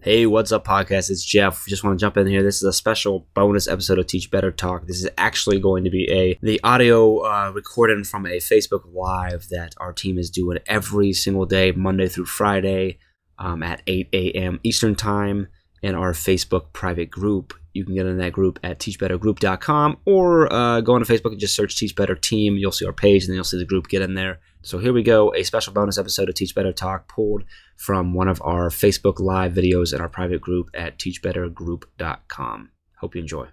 Hey, what's up, podcast? It's Jeff. Just want to jump in here. This is a special bonus episode of Teach Better Talk. This is actually going to be the audio recorded from a Facebook Live that our team is doing every single day, Monday through Friday, at 8 a.m. Eastern Time in our Facebook private group. You can get in that group at teachbettergroup.com or go on to Facebook and just search Teach Better Team. You'll see our page and then you'll see the group. Get in there. So here we go, a special bonus episode of Teach Better Talk pulled from one of our Facebook Live videos in our private group at teachbettergroup.com. Hope you enjoy.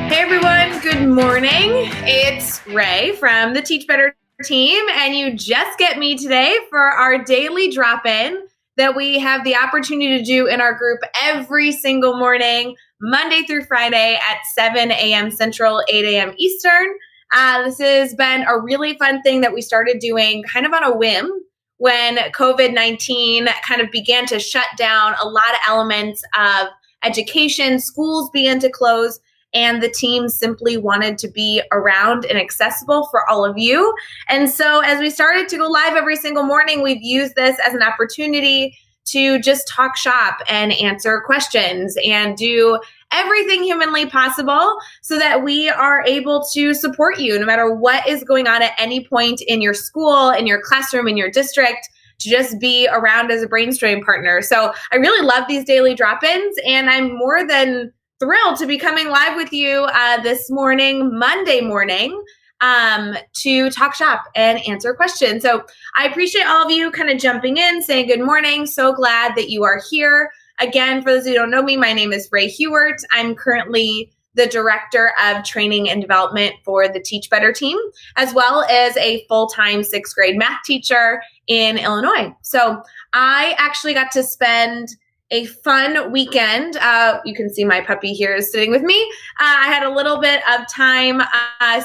Hey everyone, good morning. It's Ray from the Teach Better team, and you just get me today for our daily drop-in that we have the opportunity to do in our group every single morning, Monday through Friday at 7 a.m. Central, 8 a.m. Eastern. This has been a really fun thing that we started doing kind of on a whim when COVID-19 kind of began to shut down a lot of elements of education. Schools began to close, and the team simply wanted to be around and accessible for all of you. And so as we started to go live every single morning, we've used this as an opportunity to just talk shop and answer questions and do everything humanly possible so that we are able to support you no matter what is going on at any point in your school, in your classroom, in your district, to just be around as a brainstorming partner. So I really love these daily drop-ins, and I'm more than thrilled to be coming live with you this morning, Monday morning, to talk shop and answer questions. So I appreciate all of you kind of jumping in, saying good morning. So glad that you are here. Again, for those who don't know me, my name is Ray Hewart. I'm currently the Director of Training and Development for the Teach Better team, as well as a full-time sixth grade math teacher in Illinois. So I actually got to spend a fun weekend. You can see my puppy here is sitting with me. I had a little bit of time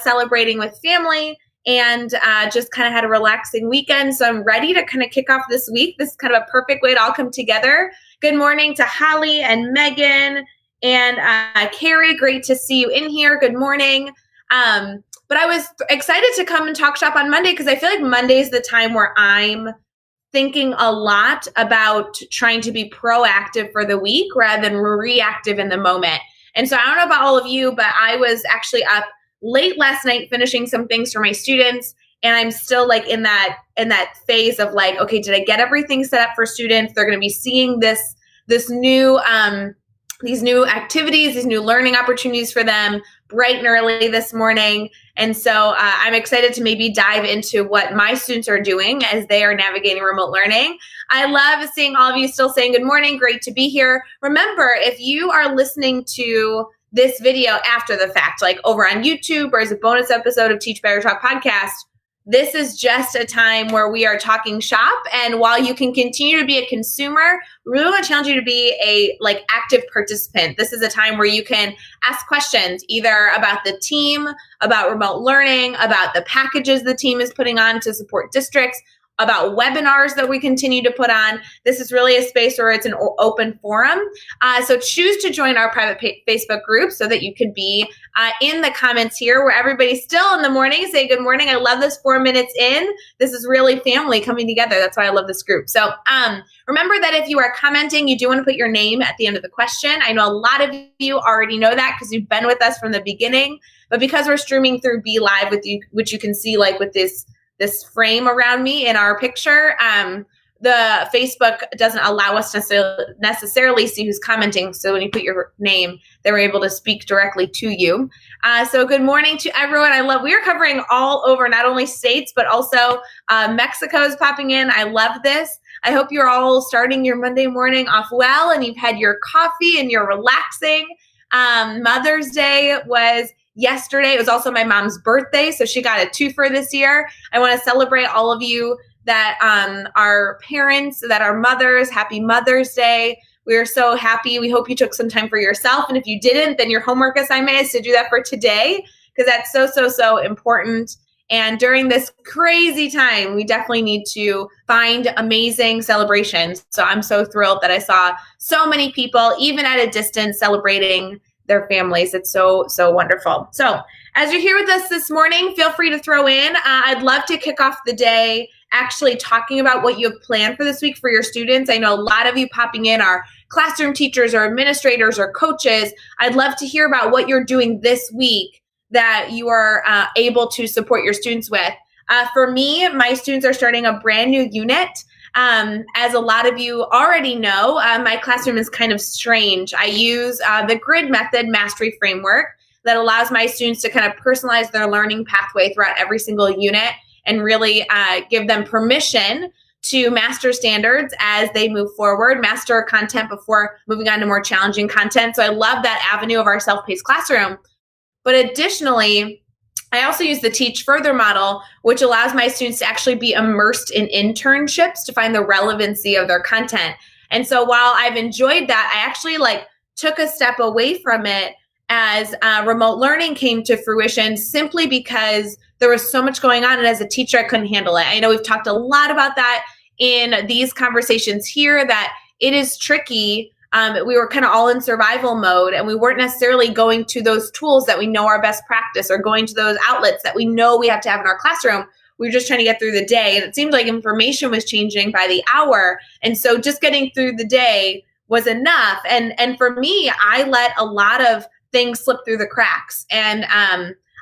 celebrating with family and just kind of had a relaxing weekend. So I'm ready to kind of kick off this week. This is kind of a perfect way to all come together. Good morning to Holly and Megan and Carrie. Great to see you in here. Good morning. But I was excited to come and talk shop on Monday because I feel like Monday is the time where I'm thinking a lot about trying to be proactive for the week rather than reactive in the moment. And so I don't know about all of you, but I was actually up late last night finishing some things for my students. And I'm still like in that phase of like, okay, did I get everything set up for students? They're going to be seeing this new, these new activities, these new learning opportunities for them bright and early this morning. And so I'm excited to maybe dive into what my students are doing as they are navigating remote learning. I love seeing all of you still saying good morning. Great to be here. Remember, if you are listening to this video after the fact, like over on YouTube or as a bonus episode of Teach Better Talk podcast, this is just a time where we are talking shop. And while you can continue to be a consumer, we really want to challenge you to be a active participant. This is a time where you can ask questions either about the team, about remote learning, about the packages the team is putting on to support districts, about webinars that we continue to put on. This is really a space where it's an open forum. So choose to join our private Facebook group so that you can be in the comments here where everybody's still in the morning. Say good morning. I love this 4 minutes in. This is really family coming together. That's why I love this group. So remember that if you are commenting, you do want to put your name at the end of the question. I know a lot of you already know that because you've been with us from the beginning. But because we're streaming through Be Live with you, which you can see like with this frame around me in our picture, the Facebook doesn't allow us to necessarily see who's commenting. So when you put your name, they were able to speak directly to you. So good morning to everyone. We are covering all over, not only states, but also Mexico is popping in. I love this. I hope you're all starting your Monday morning off well and you've had your coffee and you're relaxing. Mother's Day was yesterday. It was also my mom's birthday, so she got a twofer this year. I want to celebrate all of you that are parents, that are mothers. Happy Mother's Day. We are so happy. We hope you took some time for yourself. And if you didn't, then your homework assignment is to do that for today because that's so important. And during this crazy time, we definitely need to find amazing celebrations. So I'm so thrilled that I saw so many people, even at a distance, celebrating their families. It's so, so wonderful. So as you're here with us this morning, feel free to throw in. I'd love to kick off the day actually talking about what you have planned for this week for your students. I know a lot of you popping in are classroom teachers or administrators or coaches. I'd love to hear about what you're doing this week that you are able to support your students with. For me, my students are starting a brand new unit. As a lot of you already know, my classroom is kind of strange. I use the grid method mastery framework that allows my students to kind of personalize their learning pathway throughout every single unit and really give them permission to master standards as they move forward, master content before moving on to more challenging content. So I love that avenue of our self-paced classroom. But additionally, I also use the Teach Further model, which allows my students to actually be immersed in internships to find the relevancy of their content. And so while I've enjoyed that, I actually took a step away from it as remote learning came to fruition, simply because there was so much going on. And as a teacher, I couldn't handle it. I know we've talked a lot about that in these conversations here, that it is tricky. We were kind of all in survival mode, and we weren't necessarily going to those tools that we know are best practice or going to those outlets that we know we have to have in our classroom. We were just trying to get through the day, and it seemed like information was changing by the hour. And so just getting through the day was enough. And for me, I let a lot of things slip through the cracks. And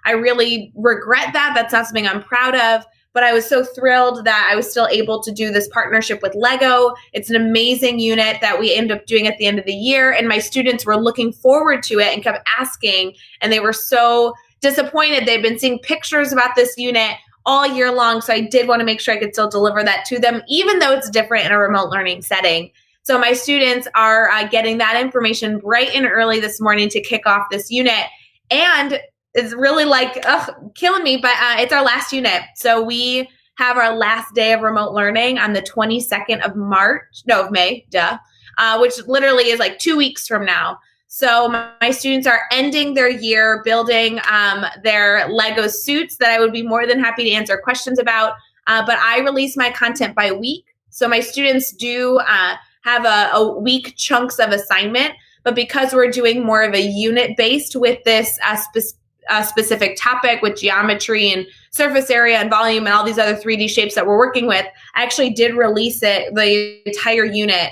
I really regret that. That's not something I'm proud of. But I was so thrilled that I was still able to do this partnership with Lego. It's an amazing unit that we ended up doing at the end of the year. And my students were looking forward to it and kept asking. And they were so disappointed. They've been seeing pictures about this unit all year long. So I did want to make sure I could still deliver that to them, even though it's different in a remote learning setting. So my students are getting that information bright and early this morning to kick off this unit. And it's really killing me, but it's our last unit. So we have our last day of remote learning on the 22nd of May, which literally is 2 weeks from now. So my students are ending their year building their Lego suits that I would be more than happy to answer questions about. But I release my content by week. So my students do have a week chunks of assignment, but because we're doing more of a unit based with this specific topic with geometry and surface area and volume and all these other 3D shapes that we're working with, I actually did release the entire unit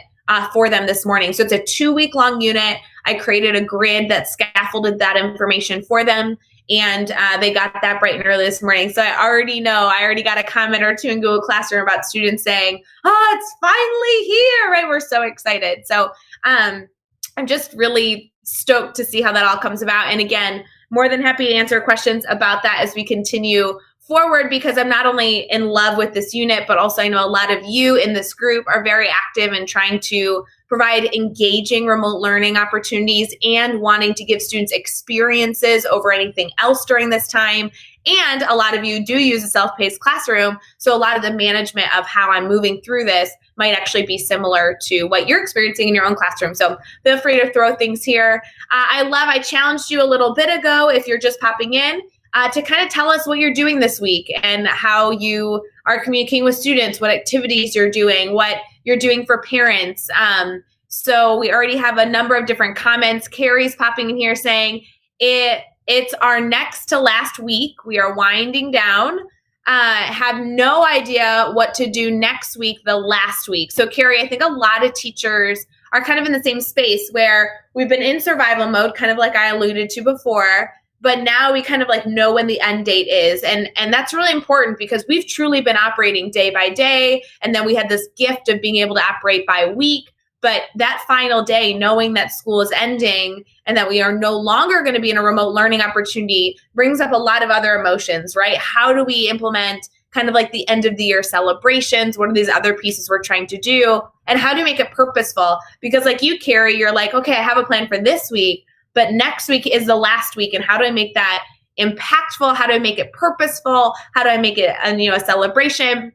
for them this morning. So it's a 2-week long unit. I created a grid that scaffolded that information for them, and they got that bright and early this morning. So I already got a comment or two in Google Classroom about students saying, "Oh, it's finally here!" Right? We're so excited. So I'm just really stoked to see how that all comes about. And again, more than happy to answer questions about that as we continue forward, because I'm not only in love with this unit, but also I know a lot of you in this group are very active in trying to provide engaging remote learning opportunities and wanting to give students experiences over anything else during this time. And a lot of you do use a self-paced classroom. So a lot of the management of how I'm moving through this might actually be similar to what you're experiencing in your own classroom. So feel free to throw things here. I challenged you a little bit ago, if you're just popping in, to kind of tell us what you're doing this week and how you are communicating with students, what activities you're doing, what you're doing for parents. So we already have a number of different comments. Carrie's popping in here saying it's our next to last week. We are winding down. Have no idea what to do next week, the last week. So Carrie, I think a lot of teachers are kind of in the same space where we've been in survival mode, kind of like I alluded to before, but now we kind of know when the end date is. And that's really important because we've truly been operating day by day. And then we had this gift of being able to operate by week. But that final day, knowing that school is ending and that we are no longer going to be in a remote learning opportunity, brings up a lot of other emotions, right? How do we implement kind of the end of the year celebrations? What are these other pieces we're trying to do? And how do you make it purposeful? Because you, Carrie, you're okay, I have a plan for this week, but next week is the last week. And how do I make that impactful? How do I make it purposeful? How do I make it a celebration?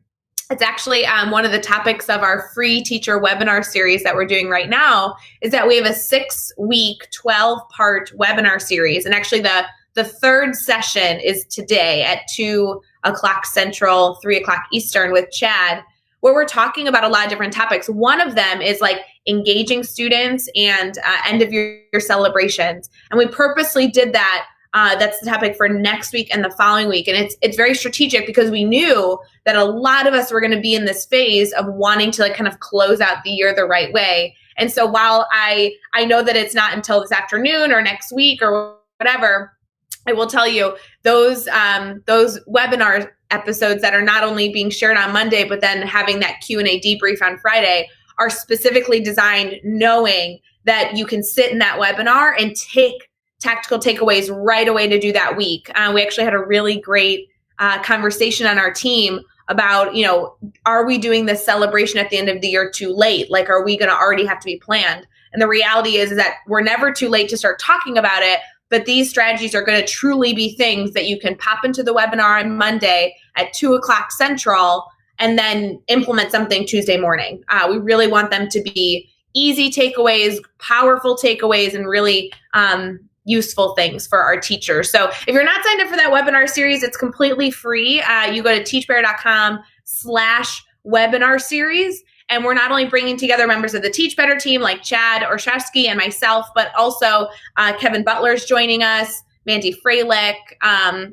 It's actually one of the topics of our free teacher webinar series that we're doing right now, is that we have a 6-week, 12-part webinar series. And actually the third session is today at 2 o'clock Central, 3 o'clock Eastern with Chad, where we're talking about a lot of different topics. One of them is like engaging students and end of year celebrations. And we purposely did that. That's the topic for next week and the following week. And it's very strategic because we knew that a lot of us were going to be in this phase of wanting to like kind of close out the year the right way. And so while I know that it's not until this afternoon or next week or whatever, I will tell you those webinar episodes that are not only being shared on Monday, but then having that Q&A debrief on Friday are specifically designed knowing that you can sit in that webinar and take tactical takeaways right away to do that week. We actually had a really great conversation on our team about, are we doing this celebration at the end of the year too late? Like, are we going to already have to be planned? And the reality is that we're never too late to start talking about it. But these strategies are going to truly be things that you can pop into the webinar on Monday at 2:00 Central and then implement something Tuesday morning. We really want them to be easy takeaways, powerful takeaways, and really useful things for our teachers. So if you're not signed up for that webinar series, it's completely free. You go to teachbetter.com/webinar series. And we're not only bringing together members of the Teach Better team like Chad Orszewski and myself, but also Kevin Butler's joining us, Mandy Freilich,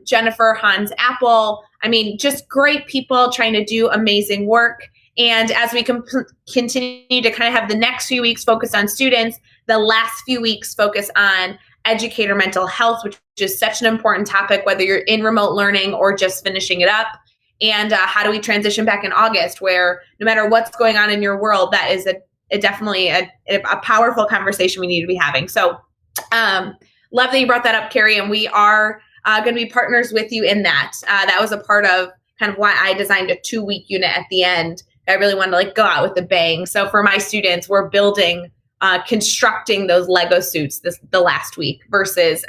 Jennifer Hans Apple. I mean, just great people trying to do amazing work. And as we continue to kind of have the next few weeks focused on students, the last few weeks focus on educator mental health, which is such an important topic, whether you're in remote learning or just finishing it up. And how do we transition back in August, where no matter what's going on in your world, that is definitely a powerful conversation we need to be having. So love that you brought that up, Carrie, and we are going to be partners with you in that. That was a part of kind of why I designed a 2-week unit at the end. I really wanted to like go out with a bang. So for my students, we're building, constructing those Lego suits the last week versus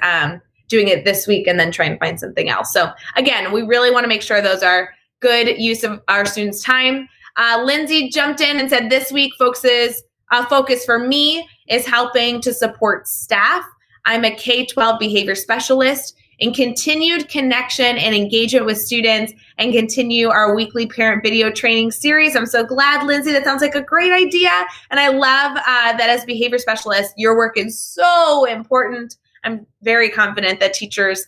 doing it this week and then trying to find something else. So again, we really want to make sure those are good use of our students' time. Lindsay jumped in and said this week focus for me is helping to support staff. I'm a K-12 behavior specialist in continued connection and engagement with students and continue our weekly parent video training series. I'm so glad, Lindsay. That sounds like a great idea. And I love that as behavior specialists, your work is so important. I'm very confident that teachers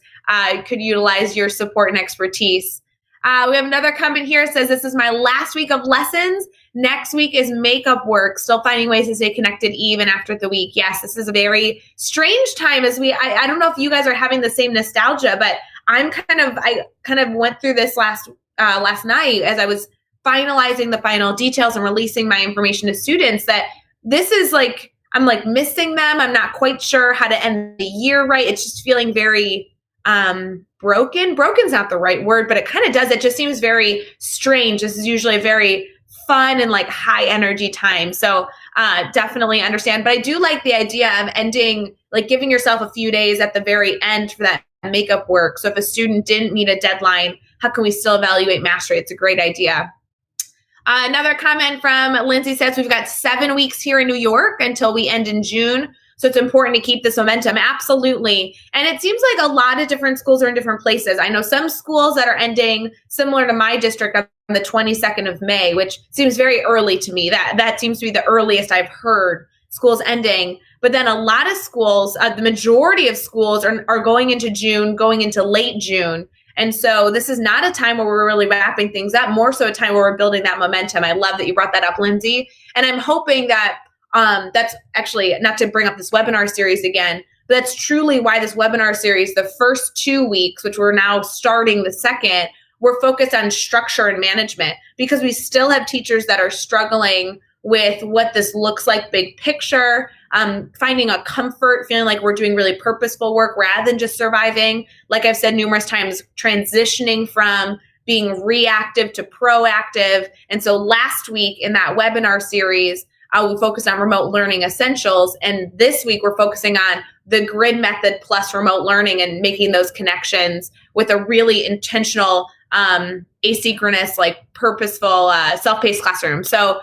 could utilize your support and expertise. We have another comment here. It says, this is my last week of lessons. Next week is makeup work. Still finding ways to stay connected even after the week. Yes, this is a very strange time as I don't know if you guys are having the same nostalgia, but I kind of went through this last night as I was finalizing the final details and releasing my information to students that this is like, I'm like missing them. I'm not quite sure how to end the year right. It's just feeling very broken. Broken's not the right word, but it kind of does. It just seems very strange. This is usually a very fun and like high energy time. So definitely understand. But I do like the idea of ending, like giving yourself a few days at the very end for that makeup work. So if a student didn't meet a deadline, how can we still evaluate mastery? It's a great idea. Another comment from Lindsay says, we've got 7 weeks here in New York until we end in June. So it's important to keep this momentum. Absolutely. And it seems like a lot of different schools are in different places. I know some schools that are ending similar to my district on the 22nd of May, which seems very early to me. That seems to be the earliest I've heard schools ending. But then a lot of schools, the majority of schools are going into June, going into late June. And so this is not a time where we're really wrapping things up, more so a time where we're building that momentum. I love that you brought that up, Lindsay. And I'm hoping that that's actually, not to bring up this webinar series again, but that's truly why this webinar series, the first 2 weeks, which we're now starting the second, we're focused on structure and management because we still have teachers that are struggling with what this looks like big picture, finding a comfort, feeling like we're doing really purposeful work rather than just surviving. Like I've said numerous times, transitioning from being reactive to proactive. And so last week in that webinar series, we focused on remote learning essentials. And this week we're focusing on the grid method plus remote learning and making those connections with a really intentional, asynchronous, like purposeful, self-paced classroom. So,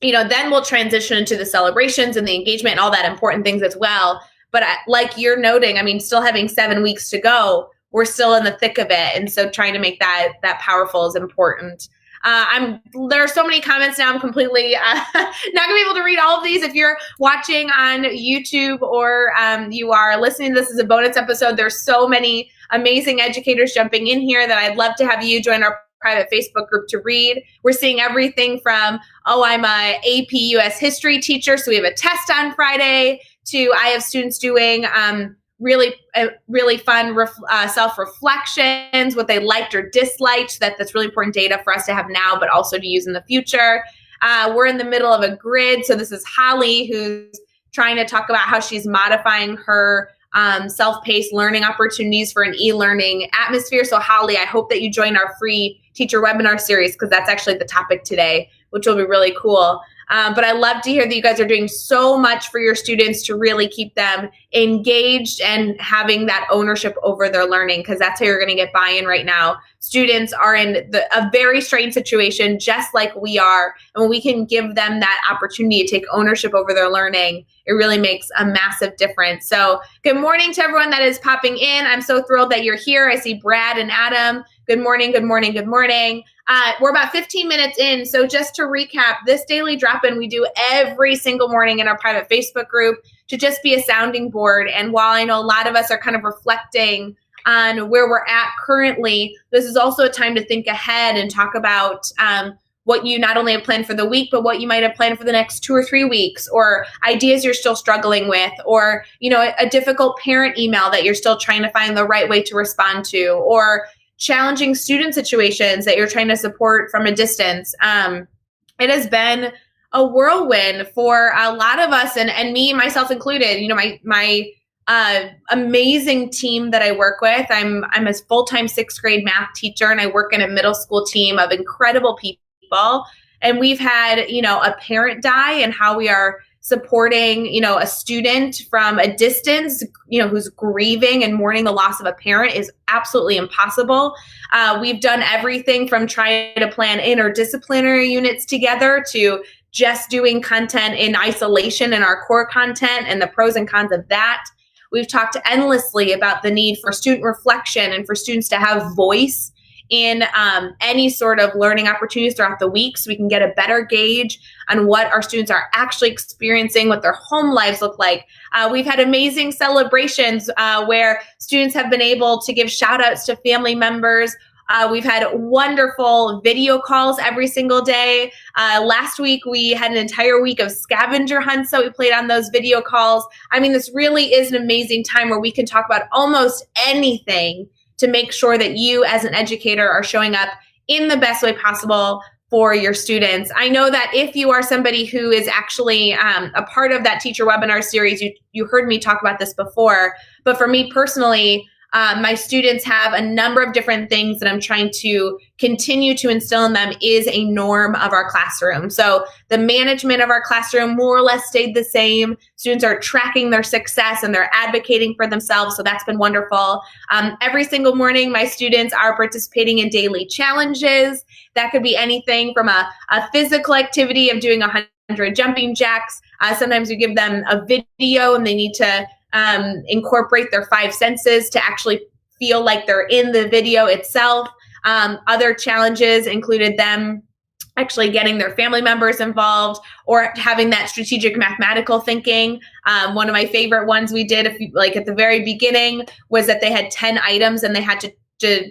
then we'll transition into the celebrations and the engagement and all that important things as well. But like you're noting, I mean, still having 7 weeks to go, we're still in the thick of it. And so trying to make that powerful is important. There are so many comments now. I'm completely not going to be able to read all of these. If you're watching on YouTube or you are listening to this as a bonus episode, there's so many amazing educators jumping in here that I'd love to have you join our private Facebook group to read. We're seeing everything from, I'm a AP US history teacher, so we have a test on Friday, to I have students doing really fun self-reflections, what they liked or disliked. That's really important data for us to have now, but also to use in the future. We're in the middle of a grid. So this is Holly, who's trying to talk about how she's modifying her self-paced learning opportunities for an e-learning atmosphere. So Holly, I hope that you join our free teacher webinar series, because that's actually the topic today, which will be really cool. But I love to hear that you guys are doing so much for your students to really keep them engaged and having that ownership over their learning, because that's how you're going to get buy-in right now. Students are in a very strange situation, just like we are. And when we can give them that opportunity to take ownership over their learning, it really makes a massive difference. So good morning to everyone that is popping in. I'm so thrilled that you're here. I see Brad and Adam. Good morning, good morning, good morning. We're about 15 minutes in. So just to recap, this daily drop-in we do every single morning in our private Facebook group to just be a sounding board. And while I know a lot of us are kind of reflecting on where we're at currently, this is also a time to think ahead and talk about what you not only have planned for the week, but what you might have planned for the next 2 or 3 weeks, or ideas you're still struggling with, or, a difficult parent email that you're still trying to find the right way to respond to, or challenging student situations that you're trying to support from a distance. It has been a whirlwind for a lot of us, and me, myself included. My amazing team that I work with. I'm a full-time 6th grade math teacher, and I work in a middle school team of incredible people. And we've had, a parent die, and how we are supporting, a student from a distance, who's grieving and mourning the loss of a parent is absolutely impossible. We've done everything from trying to plan interdisciplinary units together to just doing content in isolation in our core content and the pros and cons of that. We've talked endlessly about the need for student reflection and for students to have voice in any sort of learning opportunities throughout the week, so we can get a better gauge on what our students are actually experiencing, what their home lives look like. We've had amazing celebrations where students have been able to give shout outs to family members. We've had wonderful video calls every single day. Last week, we had an entire week of scavenger hunts that we played on those video calls. I mean, this really is an amazing time where we can talk about almost anything to make sure that you as an educator are showing up in the best way possible for your students. I know that if you are somebody who is actually a part of that teacher webinar series, you heard me talk about this before, but for me personally, my students have a number of different things that I'm trying to continue to instill in them is a norm of our classroom. So the management of our classroom more or less stayed the same. Students are tracking their success and they're advocating for themselves. So that's been wonderful. Every single morning, my students are participating in daily challenges. That could be anything from a physical activity of doing 100 jumping jacks. Sometimes we give them a video and they need to incorporate their 5 senses to actually feel like they're in the video itself. Other challenges included them actually getting their family members involved or having that strategic mathematical thinking. One of my favorite ones we did, at the very beginning, was that they had 10 items and they had to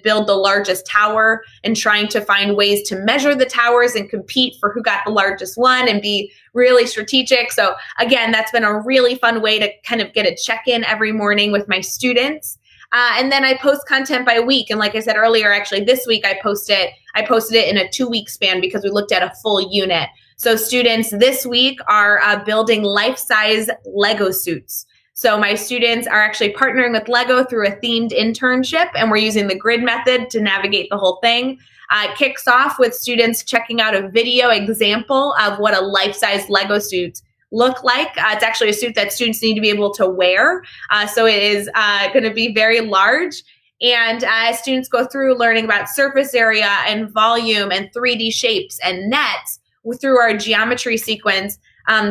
build the largest tower, and trying to find ways to measure the towers and compete for who got the largest one and be really strategic. So again, that's been a really fun way to kind of get a check-in every morning with my students. And then I post content by week. And like I said earlier, actually this week I posted it in a 2-week span because we looked at a full unit. So students this week are building life-size Lego suits. So my students are actually partnering with Lego through a themed internship, and we're using the grid method to navigate the whole thing. It kicks off with students checking out a video example of what a life-size Lego suit look like. It's actually a suit that students need to be able to wear. So it is going to be very large. And as students go through learning about surface area and volume and 3D shapes and nets through our geometry sequence,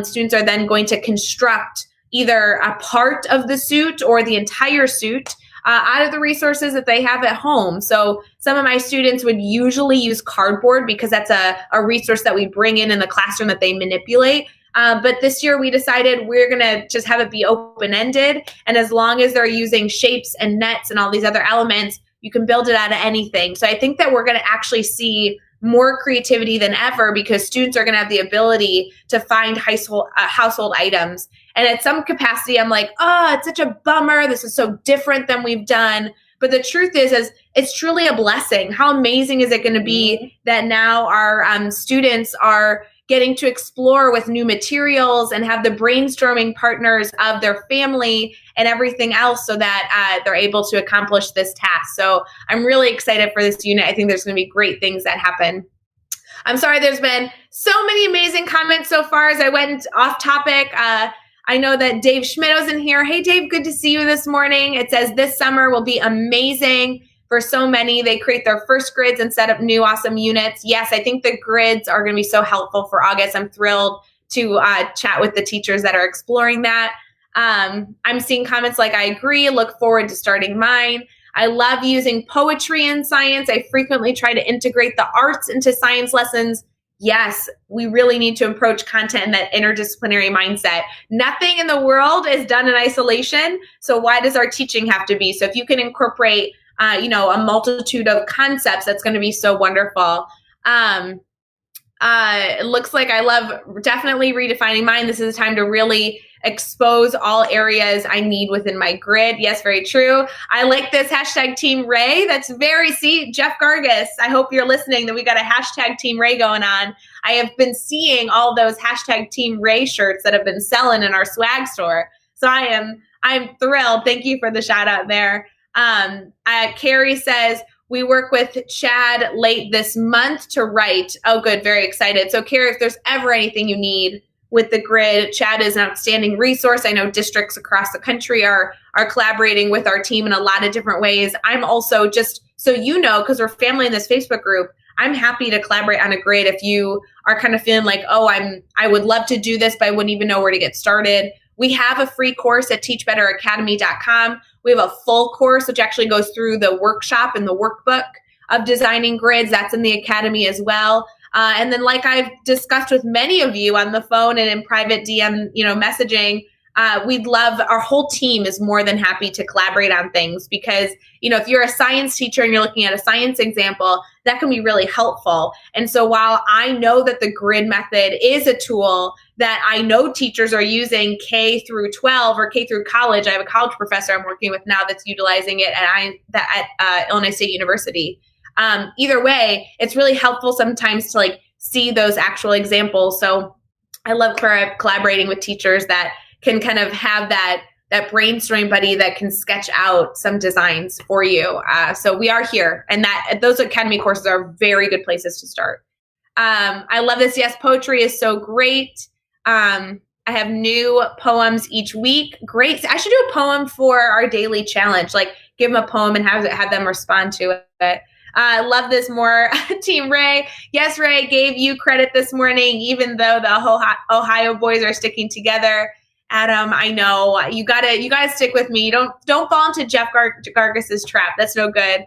students are then going to construct either a part of the suit or the entire suit out of the resources that they have at home. So some of my students would usually use cardboard because that's a resource that we bring in the classroom that they manipulate. But this year we decided we're going to just have it be open-ended. And as long as they're using shapes and nets and all these other elements, you can build it out of anything. So I think that we're going to actually see more creativity than ever because students are going to have the ability to find household items. And at some capacity, I'm like, oh, it's such a bummer. This is so different than we've done. But the truth is it's truly a blessing. How amazing is it going to be that now our students are getting to explore with new materials and have the brainstorming partners of their family and everything else so that they're able to accomplish this task. So I'm really excited for this unit. I think there's going to be great things that happen. I'm sorry, there's been so many amazing comments so far as I went off topic. I know that Dave Schmidt's in here. Hey, Dave, good to see you this morning. It says this summer will be amazing for so many. They create their first grids and set up new awesome units. Yes, I think the grids are going to be so helpful for August. I'm thrilled to chat with the teachers that are exploring that. I'm seeing comments like, I agree, look forward to starting mine. I love using poetry in science. I frequently try to integrate the arts into science lessons. Yes, we really need to approach content in that interdisciplinary mindset. Nothing in the world is done in isolation. So why does our teaching have to be? So if you can incorporate a multitude of concepts, that's going to be so wonderful. It looks like I love definitely redefining mine. This is a time to really expose all areas I need within my grid. Yes, very true. I like this hashtag Team Ray. That's Jeff Gargas. I hope you're listening that we got a hashtag Team Ray going on. I have been seeing all those hashtag Team Ray shirts that have been selling in our swag store. So I'm thrilled. Thank you for the shout out there. Carrie says, we work with Chad late this month to write. Oh, good. Very excited. So Carrie, if there's ever anything you need with the grid, Chad is an outstanding resource. I know districts across the country are collaborating with our team in a lot of different ways. I'm also, just so you know, because we're family in this Facebook group, I'm happy to collaborate on a grid if you are kind of feeling like, oh, I would love to do this, but I wouldn't even know where to get started. We have a free course at teachbetteracademy.com. We have a full course, which actually goes through the workshop and the workbook of designing grids. That's in the academy as well. And then, like I've discussed with many of you on the phone and in private DM, messaging, we'd love, our whole team is more than happy to collaborate on things because, if you're a science teacher and you're looking at a science example, that can be really helpful. And so while I know that the grid method is a tool that I know teachers are using K through 12 or K through college, I have a college professor I'm working with now that's utilizing it at Illinois State University. Either way, it's really helpful sometimes to see those actual examples. So I love collaborating with teachers that can kind of have that brainstorming buddy that can sketch out some designs for you. So we are here, and those academy courses are very good places to start. I love this. Yes, poetry is so great. I have new poems each week. Great. I should do a poem for our daily challenge. Give them a poem and have them respond to it. I love this more. Team Ray. Yes, Ray gave you credit this morning, even though the Ohio boys are sticking together. Adam, I know you gotta stick with me. Don't fall into Jeff Gargas's trap. That's no good.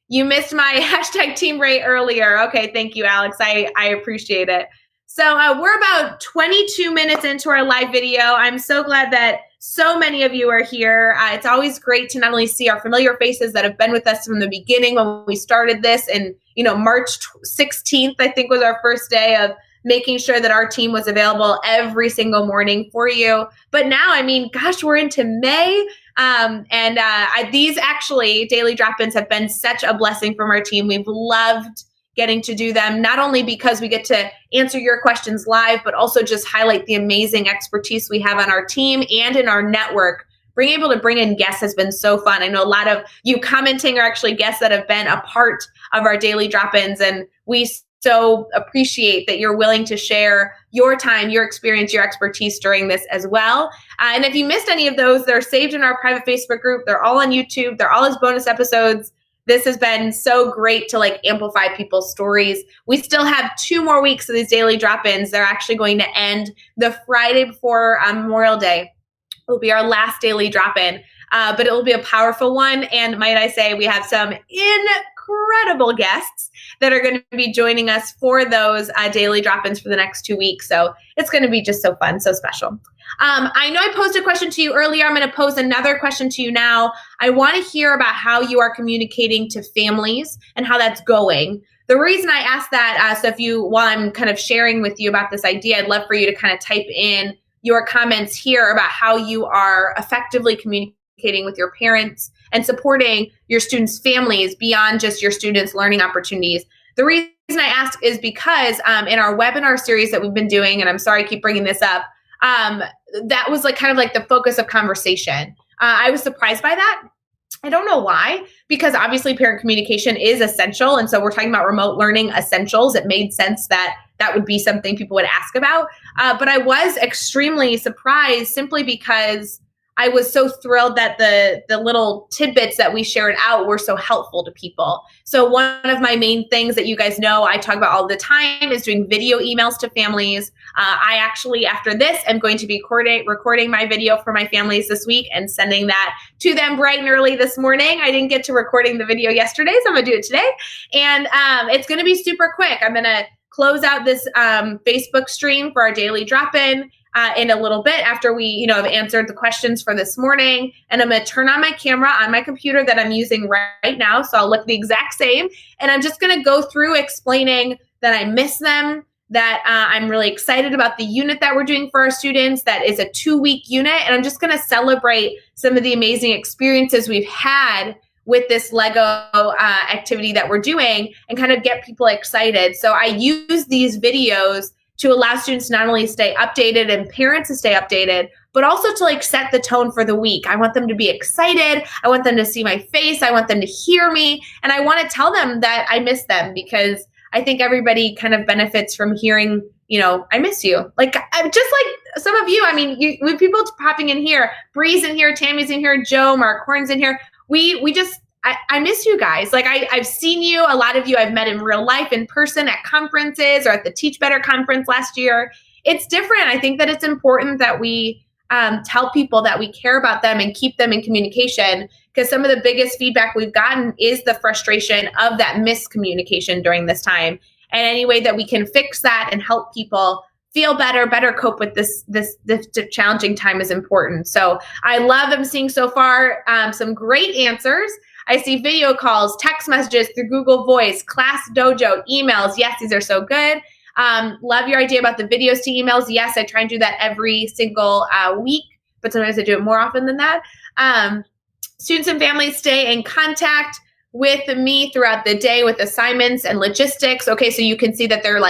You missed my hashtag Team Ray earlier. Okay, thank you, Alex. I appreciate it. So we're about 22 minutes into our live video. I'm so glad that so many of you are here. It's always great to not only see our familiar faces that have been with us from the beginning when we started this, and March 16th, I think, was our first day of making sure that our team was available every single morning for you. But now, we're into May. These actually daily drop-ins have been such a blessing from our team. We've loved getting to do them, not only because we get to answer your questions live, but also just highlight the amazing expertise we have on our team and in our network. Being able to bring in guests has been so fun. I know a lot of you commenting are actually guests that have been a part of our daily drop-ins, and we so appreciate that you're willing to share your time, your experience, your expertise during this as well. And if you missed any of those, they're saved in our private Facebook group. They're all on YouTube. They're all as bonus episodes. This has been so great to amplify people's stories. We still have 2 more weeks of these daily drop-ins. They're actually going to end the Friday before Memorial Day. Will be our last daily drop-in. but it will be a powerful one. And might I say, we have some incredible guests that are going to be joining us for those daily drop-ins for the next 2 weeks. So it's going to be just so fun, so special. I know I posed a question to you earlier. I'm going to pose another question to you now. I want to hear about how you are communicating to families and how that's going. The reason I asked that, so if you, while I'm kind of sharing with you about this idea, I'd love for you to kind of type in your comments here about how you are effectively communicating with your parents and supporting your students' families beyond just your students' learning opportunities. The reason I ask is because in our webinar series that we've been doing, and I'm sorry I keep bringing this up, that was like kind of like the focus of conversation. I was surprised by that. I don't know why, because obviously parent communication is essential. And so we're talking about remote learning essentials. It made sense that that would be something people would ask about. But I was extremely surprised simply because I was so thrilled that the little tidbits that we shared out were so helpful to people. So one of my main things that you guys know I talk about all the time is doing video emails to families. I actually, after this, am going to be recording my video for my families this week and sending that to them bright and early this morning. I didn't get to recording the video yesterday, so I'm going to do it today. And it's going to be super quick. I'm going to close out this Facebook stream for our daily drop-in in a little bit after we, have answered the questions for this morning. And I'm going to turn on my camera on my computer that I'm using right now. So I'll look the exact same. And I'm just going to go through explaining that I miss them, that I'm really excited about the unit that we're doing for our students. That is a 2-week unit. And I'm just going to celebrate some of the amazing experiences we've had with this Lego activity that we're doing and kind of get people excited. So I use these videos to allow students to not only stay updated and parents to stay updated, but also to set the tone for the week. I want them to be excited. I want them to see my face. I want them to hear me. And I want to tell them that I miss them, because I think everybody kind of benefits from hearing, I miss you. Just like some of you, with people popping in here, Bree's in here, Tammy's in here, Joe, Mark Horn's in here. I miss you guys. I've seen you, a lot of you I've met in real life, in person, at conferences or at the Teach Better conference last year. It's different. I think that it's important that we tell people that we care about them and keep them in communication, because some of the biggest feedback we've gotten is the frustration of that miscommunication during this time. And any way that we can fix that and help people feel better cope with this challenging time is important. So I love I'm seeing so far some great answers. I see video calls, text messages through Google Voice, Class Dojo, emails. Yes, these are so good. Love your idea about the videos to emails. Yes, I try and do that every single week, but sometimes I do it more often than that. Students and families stay in contact with me throughout the day with assignments and logistics. Okay, so you can see that they're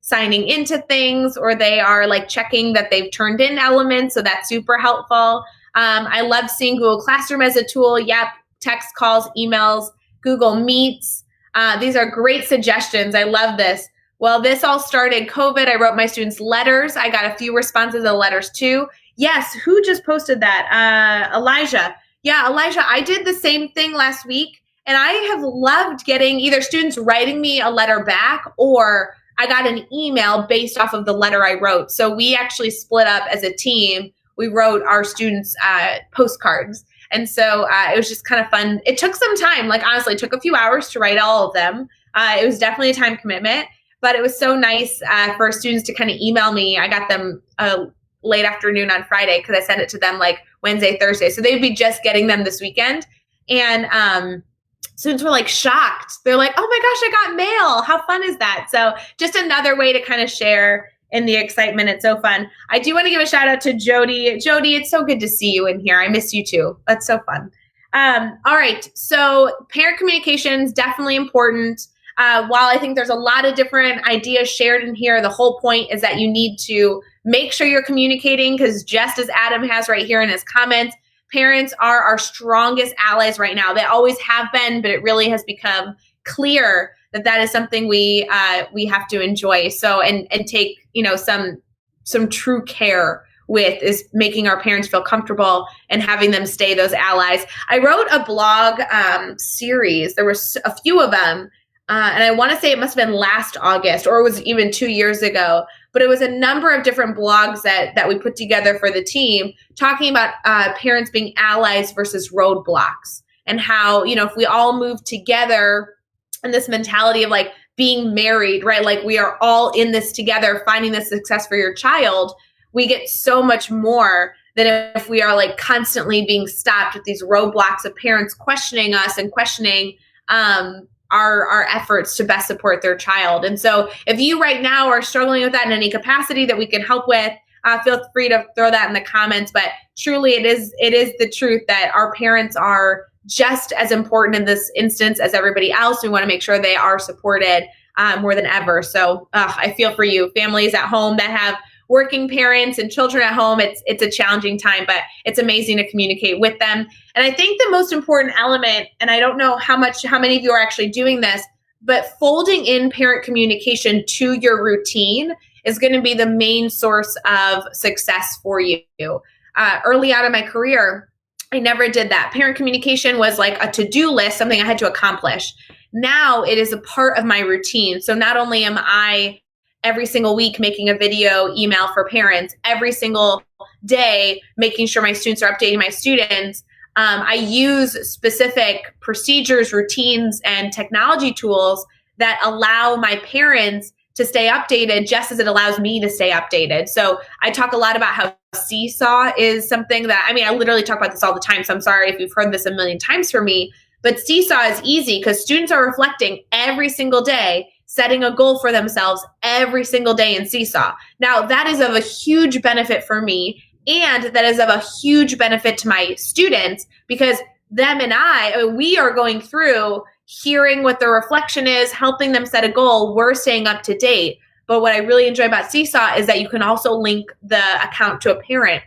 signing into things, or they are checking that they've turned in elements. So that's super helpful. I love seeing Google Classroom as a tool. Yep. Text calls, emails, Google Meets. These are great suggestions. I love this. Well, this all started COVID. I wrote my students letters. I got a few responses to the letters too. Yes, who just posted that? Elijah. Yeah, Elijah, I did the same thing last week, and I have loved getting either students writing me a letter back, or I got an email based off of the letter I wrote. So we actually split up as a team. We wrote our students postcards. And so it was just kind of fun. It took some time, honestly, it took a few hours to write all of them. It was definitely a time commitment, but it was so nice for students to kind of email me. I got them late afternoon on Friday, because I sent it to them Wednesday, Thursday. So they'd be just getting them this weekend. And students were shocked. They're like, oh my gosh, I got mail. How fun is that? So just another way to kind of share in the excitement. It's so fun. I do want to give a shout out to Jody. Jody, it's so good to see you in here. I miss you too. That's so fun. All right. So parent communication is definitely important. While I think there's a lot of different ideas shared in here, the whole point is that you need to make sure you're communicating, because just as Adam has right here in his comments, parents are our strongest allies right now. They always have been, but it really has become clear that is something we have to enjoy. So and take some true care with, is making our parents feel comfortable and having them stay those allies. I wrote a blog series. There was a few of them, and I want to say it must have been last August, or it was even 2 years ago. but it was a number of different blogs that we put together for the team talking about parents being allies versus roadblocks, and how, if we all move together in this mentality of like being married, right? Like we are all in this together, finding the success for your child, we get so much more than if we are like constantly being stopped with these roadblocks of parents questioning us and questioning our efforts to best support their child. And so if you right now are struggling with that in any capacity that we can help with, feel free to throw that in the comments. But truly, it is the truth that our parents are just as important in this instance as everybody else. We want to make sure they are supported more than ever. So I feel for you, families at home that have working parents and children at home. It's a challenging time, but it's amazing to communicate with them. And I think the most important element, and I don't know how many of you are actually doing this, but folding in parent communication to your routine is going to be the main source of success for you. Early out in my career, I never did that. Parent communication was like a to-do list, something I had to accomplish. Now it is a part of my routine. So not only am I every single week making a video email for parents, every single day making sure my students are updating my students, I use specific procedures, routines, and technology tools that allow my parents to stay updated just as it allows me to stay updated. So I talk a lot about how Seesaw is something that, I literally talk about this all the time. So I'm sorry if you've heard this a million times from me, but Seesaw is easy because students are reflecting every single day, setting a goal for themselves every single day in Seesaw. Now, that is of a huge benefit for me, and that is of a huge benefit to my students, because them and we are going through hearing what the reflection is, helping them set a goal. We're staying up to date. But what I really enjoy about Seesaw is that you can also link the account to a parent.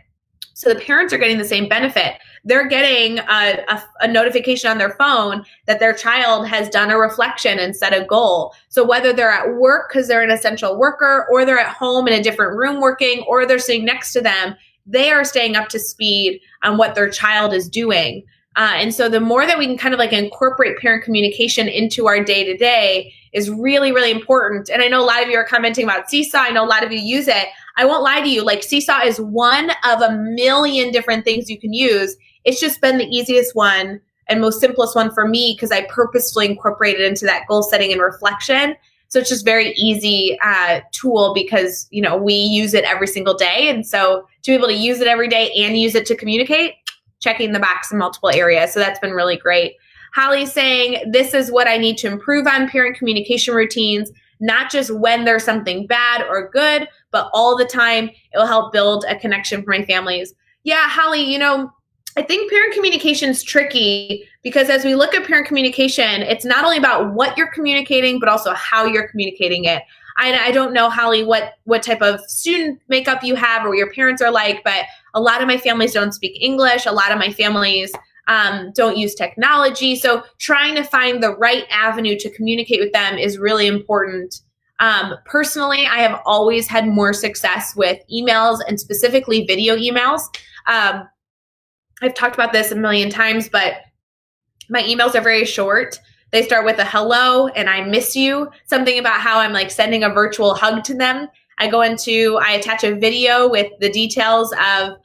So the parents are getting the same benefit. They're getting a notification on their phone that their child has done a reflection and set a goal. So whether they're at work because they're an essential worker, or they're at home in a different room working, or they're sitting next to them, they are staying up to speed on what their child is doing. And so the more that we can kind of like incorporate parent communication into our day-to-day is really, really important. And I know a lot of you are commenting about Seesaw. I know a lot of you use it. I won't lie to you, like Seesaw is one of a million different things you can use. It's just been the easiest one and most simplest one for me because I purposefully incorporated into that goal setting and reflection. So it's just very easy tool because, we use it every single day. And so to be able to use it every day and use it to communicate, checking the box in multiple areas. So that's been really great. Holly's saying, this is what I need to improve on parent communication routines, not just when there's something bad or good, but all the time. It will help build a connection for my families. Yeah, Holly, I think parent communication is tricky because as we look at parent communication, it's not only about what you're communicating, but also how you're communicating it. I don't know, Holly, what type of student makeup you have or what your parents are like, but a lot of my families don't speak English. A lot of my families don't use technology. So trying to find the right avenue to communicate with them is really important. Personally, I have always had more success with emails and specifically video emails. I've talked about this a million times, but my emails are very short. They start with a hello and I miss you, something about how I'm like sending a virtual hug to them. I attach a video with the details of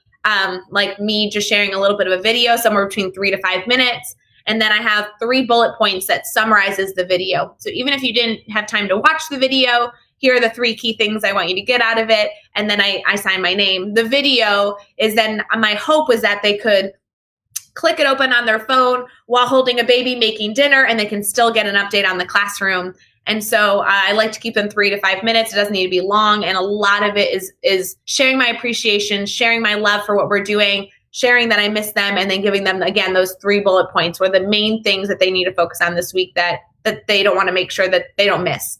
like me just sharing a little bit of a video, somewhere between 3 to 5 minutes. And then I have 3 bullet points that summarizes the video. So even if you didn't have time to watch the video, here are the 3 key things I want you to get out of it. And then I sign my name. The video is then, my hope was that they could click it open on their phone while holding a baby making dinner, and they can still get an update on the classroom. And so I like to keep them 3 to 5 minutes. It doesn't need to be long. And a lot of it is sharing my appreciation, sharing my love for what we're doing, sharing that I miss them, and then giving them, again, those 3 bullet points were the main things that they need to focus on this week that they don't want to make sure that they don't miss.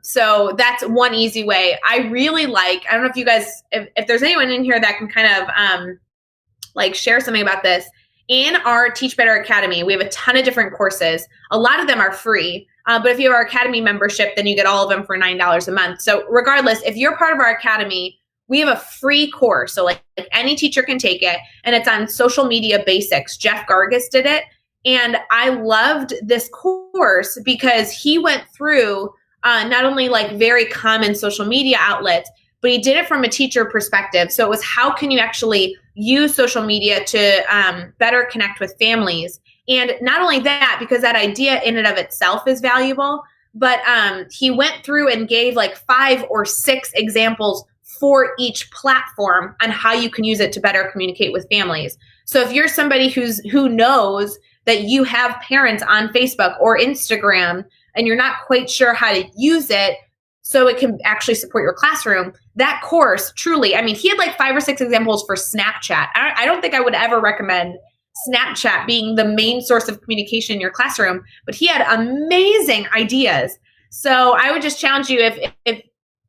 So that's one easy way. I really like, I don't know if you guys, if there's anyone in here that can kind of share something about this. In our Teach Better Academy, we have a ton of different courses. A lot of them are free. But if you have our Academy membership, then you get all of them for $9 a month. So regardless, if you're part of our Academy, we have a free course. So like any teacher can take it. And it's on social media basics. Jeff Gargis did it. And I loved this course because he went through not only like very common social media outlets, but he did it from a teacher perspective. So it was, how can you actually use social media to better connect with families? And not only that, because that idea in and of itself is valuable, but he went through and gave like 5 or 6 examples for each platform on how you can use it to better communicate with families. So if you're somebody who knows that you have parents on Facebook or Instagram and you're not quite sure how to use it so it can actually support your classroom, that course truly, I mean, he had like 5 or 6 examples for Snapchat. I don't think I would ever recommend Snapchat being the main source of communication in your classroom, but he had amazing ideas. So I would just challenge you, if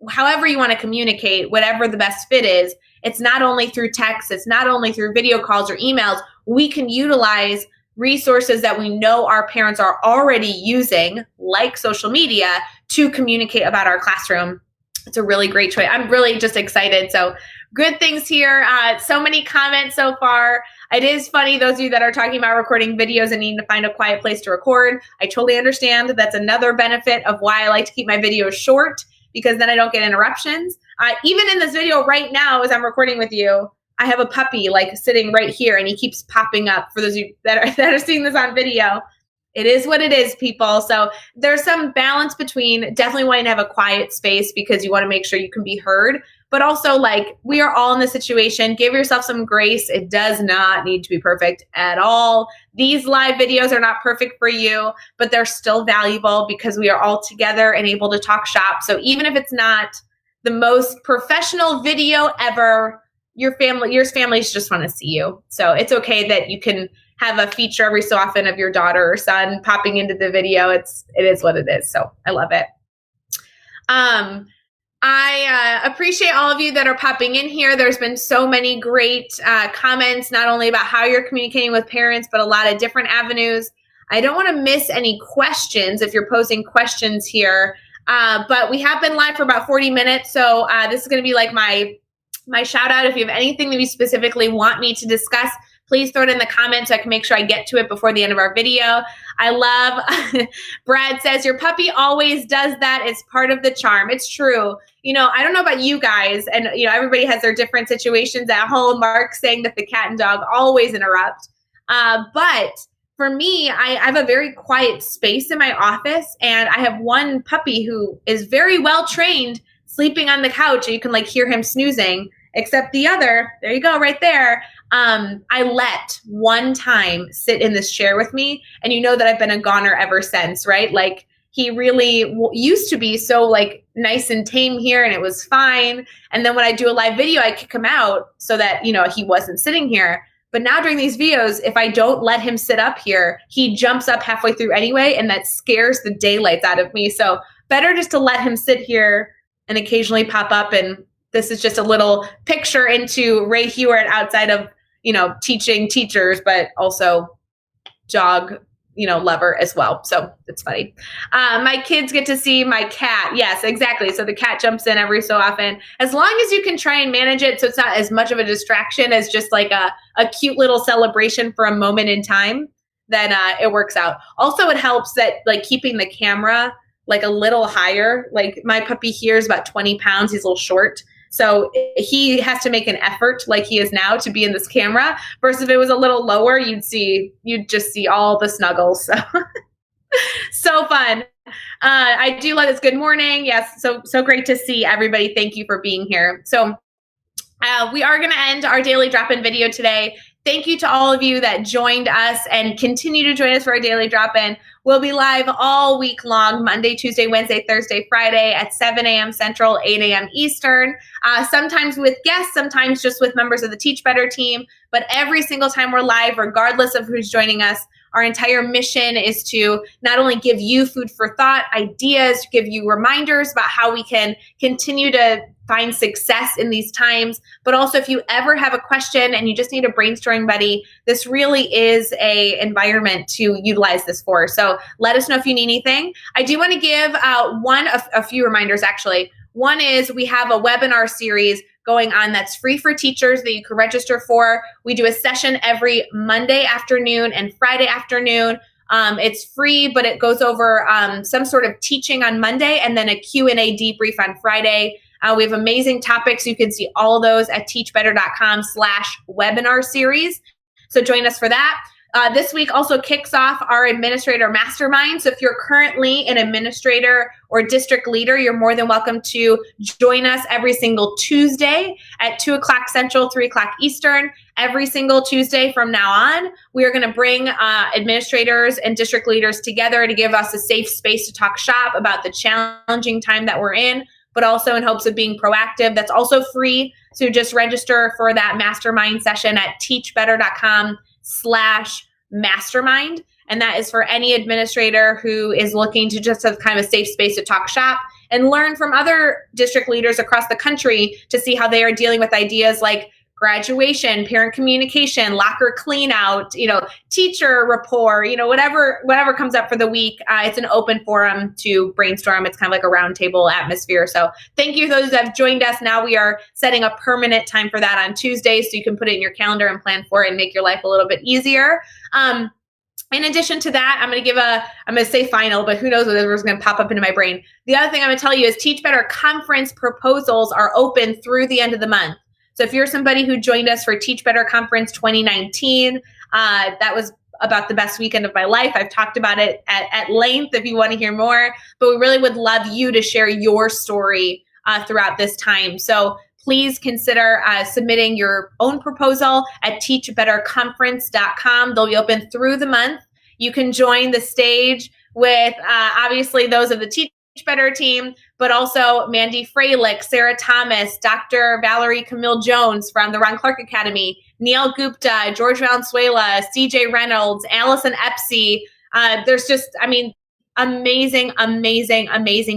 however you want to communicate, whatever the best fit is, it's not only through text, it's not only through video calls or emails. We can utilize resources that we know our parents are already using, like social media, to communicate about our classroom. It's a really great choice. I'm really just excited. So good things here. So many comments so far. It is funny, those of you that are talking about recording videos and needing to find a quiet place to record. I totally understand. That's another benefit of why I like to keep my videos short, because then I don't get interruptions. Even in this video right now, as I'm recording with you, I have a puppy like sitting right here and he keeps popping up. For those of you that are seeing this on video, it is what it is, people. So there's some balance between definitely wanting to have a quiet space because you want to make sure you can be heard, but also like we are all in this situation. Give yourself some grace. It does not need to be perfect at all. These live videos are not perfect for you, but they're still valuable because we are all together and able to talk shop. So even if it's not the most professional video ever, your families just want to see you. So it's okay that you can have a feature every so often of your daughter or son popping into the video. It is what it is. So I love it. I appreciate all of you that are popping in here. There's been so many great comments, not only about how you're communicating with parents, but a lot of different avenues. I don't want to miss any questions if you're posing questions here. But we have been live for about 40 minutes. So this is going to be like my shout out. If you have anything that you specifically want me to discuss, please throw it in the comments so I can make sure I get to it before the end of our video. I love, Brad says, your puppy always does that. It's part of the charm. It's true. You know, I don't know about you guys, and you know, everybody has their different situations at home. Mark's saying that the cat and dog always interrupt. But for me, I have a very quiet space in my office, and I have one puppy who is very well trained sleeping on the couch, and you can like hear him snoozing, except the other, there you go, right there. I let one time sit in this chair with me, and you know that I've been a goner ever since, right? Like he really used to be so like nice and tame here, and it was fine. And then when I do a live video, I kick him out so that, you know, he wasn't sitting here. But now during these videos, if I don't let him sit up here, he jumps up halfway through anyway, and that scares the daylights out of me. So better just to let him sit here and occasionally pop up. And this is just a little picture into Ray Hewart outside of, you know, teaching teachers, but also dog, you know, lover as well. So it's funny. My kids get to see my cat. Yes, exactly. So the cat jumps in every so often. As long as you can try and manage it so it's not as much of a distraction as just like a cute little celebration for a moment in time, then it works out. Also, it helps that like keeping the camera like a little higher. Like my puppy here is about 20 pounds. He's a little short. So he has to make an effort like he is now to be in this camera, versus if it was a little lower, you'd just see all the snuggles. So, so fun. I do love this. Good morning. Yes. So great to see everybody. Thank you for being here. So we are going to end our daily drop-in video today. Thank you to all of you that joined us and continue to join us for our daily drop-in. We'll be live all week long, Monday, Tuesday, Wednesday, Thursday, Friday at 7 a.m. Central, 8 a.m. Eastern, sometimes with guests, sometimes just with members of the Teach Better team. But every single time we're live, regardless of who's joining us, our entire mission is to not only give you food for thought, ideas, give you reminders about how we can continue to find success in these times. But also, if you ever have a question and you just need a brainstorming buddy, this really is a environment to utilize this for. So let us know if you need anything. I do want to give a few reminders, actually. One is we have a webinar series going on that's free for teachers that you can register for. We do a session every Monday afternoon and Friday afternoon It's free, but it goes over some sort of teaching on Monday and then a Q&A debrief on Friday. We have amazing topics. You can see all of those at teachbetter.com/webinar series. So join us for that. This week also kicks off our administrator mastermind. So if you're currently an administrator or district leader, you're more than welcome to join us every single Tuesday at 2 o'clock Central, 3 o'clock Eastern. Every single Tuesday from now on, we are going to bring administrators and district leaders together to give us a safe space to talk shop about the challenging time that we're in, but also in hopes of being proactive. That's also free. So just register for that mastermind session at teachbetter.com/mastermind. And that is for any administrator who is looking to just have kind of a safe space to talk shop and learn from other district leaders across the country to see how they are dealing with ideas like graduation, parent communication, locker clean out, teacher rapport, whatever comes up for the week. It's an open forum to brainstorm. It's kind of like a roundtable atmosphere. So thank you to those that have joined us. Now we are setting a permanent time for that on Tuesday, so you can put it in your calendar and plan for it and make your life a little bit easier. In addition to that, I'm going to say final, but who knows whatever's going to pop up into my brain. The other thing I'm going to tell you is Teach Better conference proposals are open through the end of the month. So if you're somebody who joined us for Teach Better Conference 2019, that was about the best weekend of my life. I've talked about it at length if you want to hear more, but we really would love you to share your story throughout this time. So please consider submitting your own proposal at teachbetterconference.com. They'll be open through the month. You can join the stage with obviously those of the Teach Better team, but also Mandy Freilich, Sarah Thomas, Dr. Valerie Camille Jones from the Ron Clark Academy, Neil Gupta, George Valenzuela, CJ Reynolds, Allison Epsy. There's just, amazing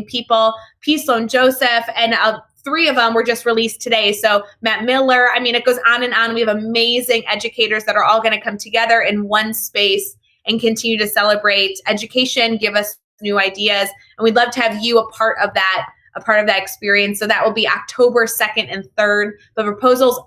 people. P. Sloan Joseph, and 3 of them were just released today. So Matt Miller, it goes on and on. We have amazing educators that are all going to come together in one space and continue to celebrate education, give us new ideas. And we'd love to have you a part of that experience. So that will be October 2nd and 3rd. The proposals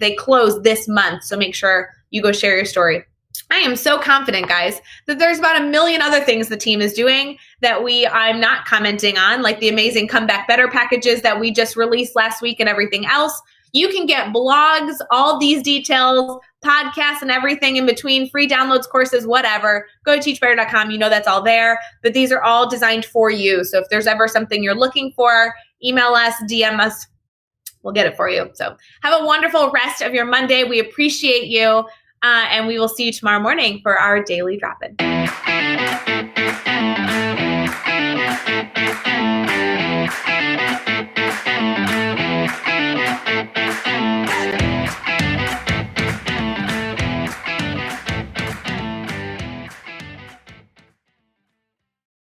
they close this month. So make sure you go share your story. I am so confident, guys, that there's about a million other things the team is doing that I'm not commenting on, like the amazing Come Back Better packages that we just released last week and everything else. You can get blogs, all these details, podcasts, and everything in between, free downloads, courses, whatever. Go to teachbetter.com. That's all there. But these are all designed for you. So if there's ever something you're looking for, email us, DM us. We'll get it for you. So have a wonderful rest of your Monday. We appreciate you. And we will see you tomorrow morning for our daily drop-in.